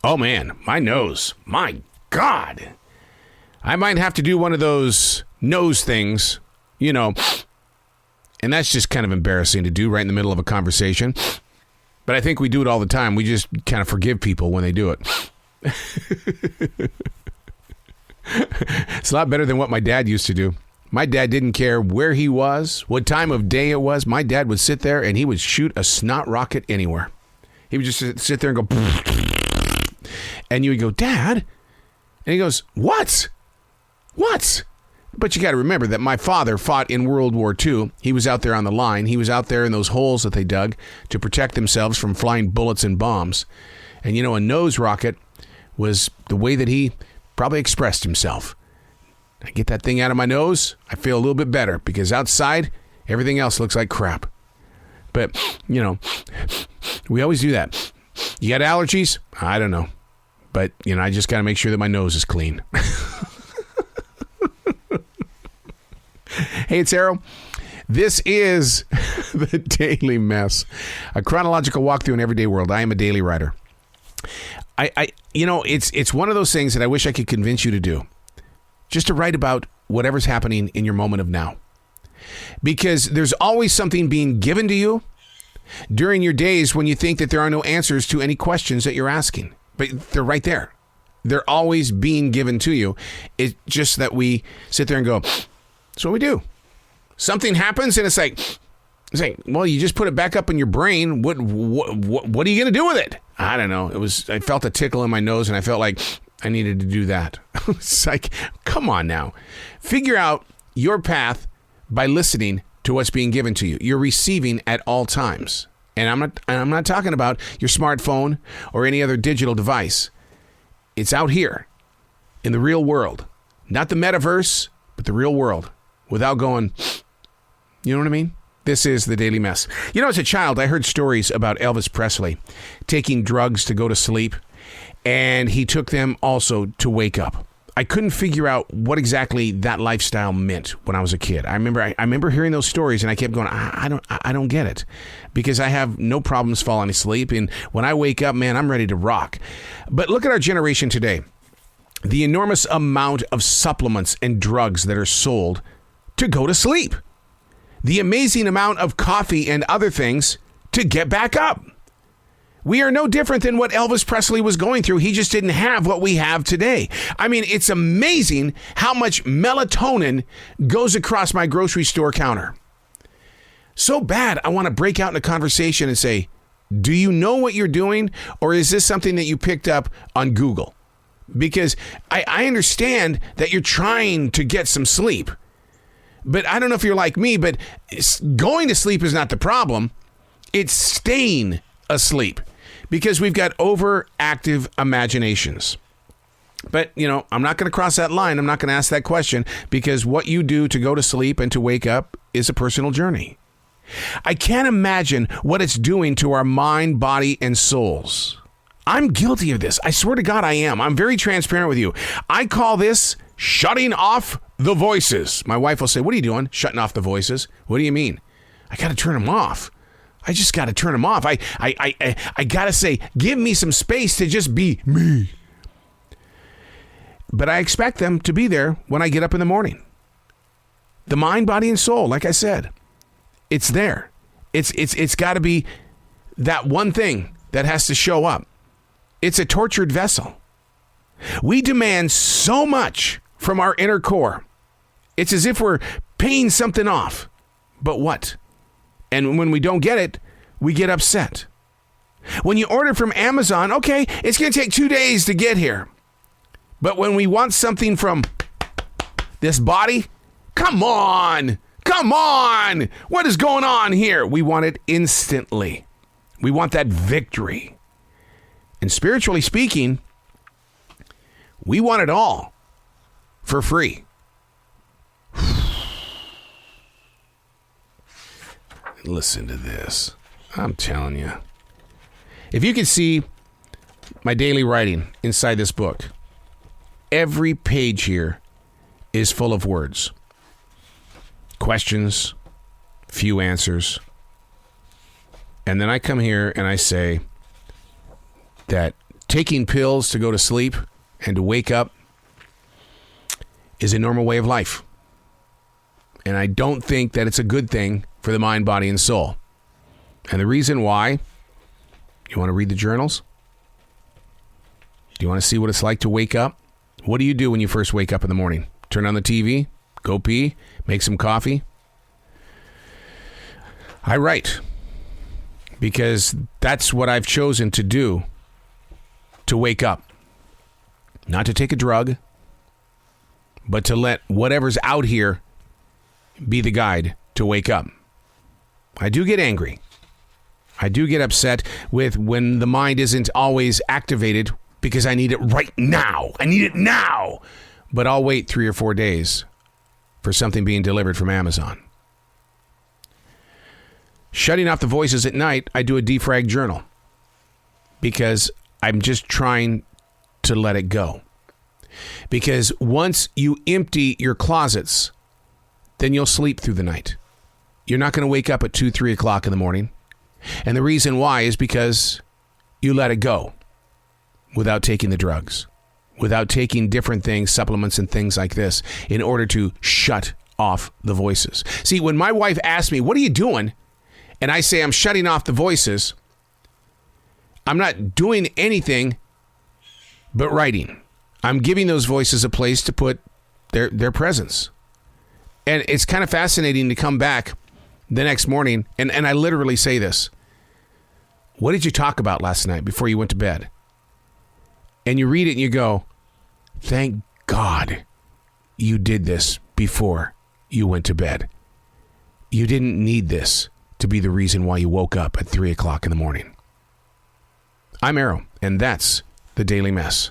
Oh, man, my nose. My God. I might have to do one of those nose things, you know, and that's just kind of embarrassing to do right in the middle of a conversation. But I think we do it all the time. We just kind of forgive people when they do it. It's a lot better than what my dad used to do. My dad didn't care where he was, what time of day it was. My dad would sit there and he would shoot a snot rocket anywhere. He would just sit there and go, and you would go, Dad? And he goes, what? What? But you got to remember that my father fought in World War II. He was out there on the line. He was out there in those holes that they dug to protect themselves from flying bullets and bombs. And, you know, a nose rocket was the way that he probably expressed himself. I get that thing out of my nose, I feel a little bit better because outside, everything else looks like crap. But, you know, we always do that. You got allergies? I don't know. But, you know, I just got to make sure that my nose is clean. Hey, it's Arrow. This is the Daily Mess, a chronological walkthrough in everyday world. I am a daily writer. You know, it's one of those things that I wish I could convince you to do. Just to write about whatever's happening in your moment of now. Because there's always something being given to you during your days when you think that there are no answers to any questions that you're asking. But they're right there. They're always being given to you. It's just that we sit there and go, that's what we do. Something happens and it's like, well, you just put it back up in your brain. What are you going to do with it? I don't know. I felt a tickle in my nose and I felt like I needed to do that. It's like, come on now. Figure out your path by listening to what's being given to you. You're receiving at all times. And I'm not talking about your smartphone or any other digital device. It's out here in the real world. Not the metaverse, but the real world. Without going, you know what I mean? This is the Daily Mess. You know, as a child, I heard stories about Elvis Presley taking drugs to go to sleep. And he took them also to wake up. I couldn't figure out what exactly that lifestyle meant when I was a kid. I remember hearing those stories, and I kept going, I don't get it, because I have no problems falling asleep, and when I wake up, man, I'm ready to rock. But look at our generation today. The enormous amount of supplements and drugs that are sold to go to sleep. The amazing amount of coffee and other things to get back up. We are no different than what Elvis Presley was going through. He just didn't have what we have today. I mean, it's amazing how much melatonin goes across my grocery store counter. So bad, I want to break out in a conversation and say, do you know what you're doing? Or is this something that you picked up on Google? Because I understand that you're trying to get some sleep. But I don't know if you're like me, but going to sleep is not the problem. It's staying asleep. Because we've got overactive imaginations. But, you know, I'm not going to cross that line. I'm not going to ask that question because what you do to go to sleep and to wake up is a personal journey. I can't imagine what it's doing to our mind, body, and souls. I'm guilty of this. I swear to God I am. I'm very transparent with you. I call this shutting off the voices. My wife will say, what are you doing? Shutting off the voices? What do you mean? I got to turn them off. I just got to turn them off. I got to say, give me some space to just be me. But I expect them to be there when I get up in the morning. The mind, body, and soul, like I said, it's there. It's got to be that one thing that has to show up. It's a tortured vessel. We demand so much from our inner core. It's as if we're paying something off. But what? And when we don't get it, we get upset. When you order from Amazon, okay, it's going to take 2 days to get here. But when we want something from this body, come on. What is going on here? We want it instantly. We want that victory. And spiritually speaking, we want it all for free. Listen to this. I'm telling you. If you could see my daily writing inside this book, every page here is full of words. Questions, few answers. And then I come here and I say that taking pills to go to sleep and to wake up is a normal way of life. And I don't think that it's a good thing for the mind, body, and soul. And the reason why, you want to read the journals? Do you want to see what it's like to wake up? What do you do when you first wake up in the morning? Turn on the TV, go pee, make some coffee? I write, because that's what I've chosen to do to wake up. Not to take a drug, but to let whatever's out here be the guide to wake up. I do get angry. I do get upset with when the mind isn't always activated because I need it right now. I need it now. But I'll wait 3 or 4 days for something being delivered from Amazon. Shutting off the voices at night, I do a defrag journal because I'm just trying to let it go. Because once you empty your closets, then you'll sleep through the night. You're not going to wake up at 2, 3 o'clock in the morning. And the reason why is because you let it go without taking the drugs, without taking different things, supplements and things like this, in order to shut off the voices. See, when my wife asks me, what are you doing? And I say, I'm shutting off the voices. I'm not doing anything but writing. I'm giving those voices a place to put their presence. And it's kind of fascinating to come back the next morning, and I literally say this. What did you talk about last night before you went to bed? And you read it and you go, thank God you did this before you went to bed. You didn't need this to be the reason why you woke up at 3 o'clock in the morning. I'm Arrow, and that's the Daily Mess.